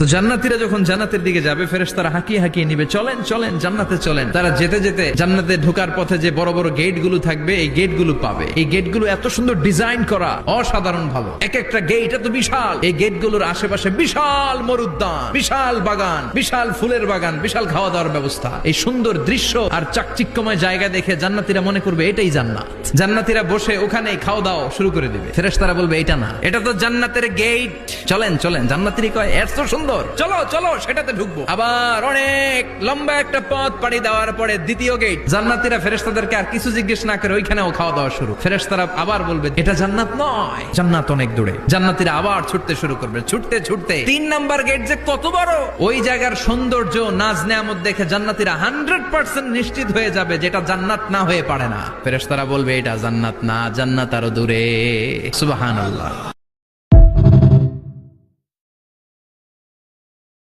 তো জান্নাতীরা যখন জান্নাতের দিকে যাবে, ফেরেশতারা হাঁকিয়ে হাঁকিয়ে নিবে, চলেন চলেন জান্নাতে চলেন। তারা যেতে যেতে জান্নাতে ঢোকার পথে যে বড় বড় গেট গুলো থাকবে, এই গেট গুলো পাবে। এই গেট গুলো এত সুন্দর ডিজাইন করা, অসাধারণ ভালো। এক একটা গেট এত বিশাল। এই গেট গুলোর আশেপাশে বিশাল মরুদ্যান, বিশাল বাগান, বিশাল ফুলের বাগান, বিশাল খাওয়া দাওয়ার ব্যবস্থা। এই সুন্দর দৃশ্য আর চাকচিক্যময় জায়গা দেখে জান্নাতীরা মনে করবে এটাই জান্নাত। জান্নাতীরা বসে ওখানে খাওয়া দাওয়া শুরু করে দিবে। ফেরেশতারা বলবে এটা না, এটা তো জান্নাতের গেট, চলেন চলেন। জান্নাতীরা কয় এত সুন্দর, চলো চলো সেটাতে ঢুকবো। আবার অনেক লম্বা একটা পথ পাড়ি দেওয়ার পরে দ্বিতীয় গেট। জান্নাতীরা ফেরেশতাদেরকে আর কিছু জিজ্ঞেস না করে ওইখানেও খাওয়া দাওয়া শুরু। ফেরেশতারা আবার বলবে এটা জান্নাত নয়, জান্নাত অনেক দূরে। জান্নাতীরা আবার ছুটতে শুরু করবে, ছুটতে ছুটতে 3 নাম্বার গেট যে কত বড়, ওই জায়গার সৌন্দর্য নাজ নেয়ামত দেখে জান্নাতীরা 100% নিশ্চিত হয়ে যাবে যেটা জান্নাত না হয়ে পারে না। ফেরেশতারা বলবে এটা জান্নাত না, জান্নাত আরো দূরে। সুবহানাল্লাহ।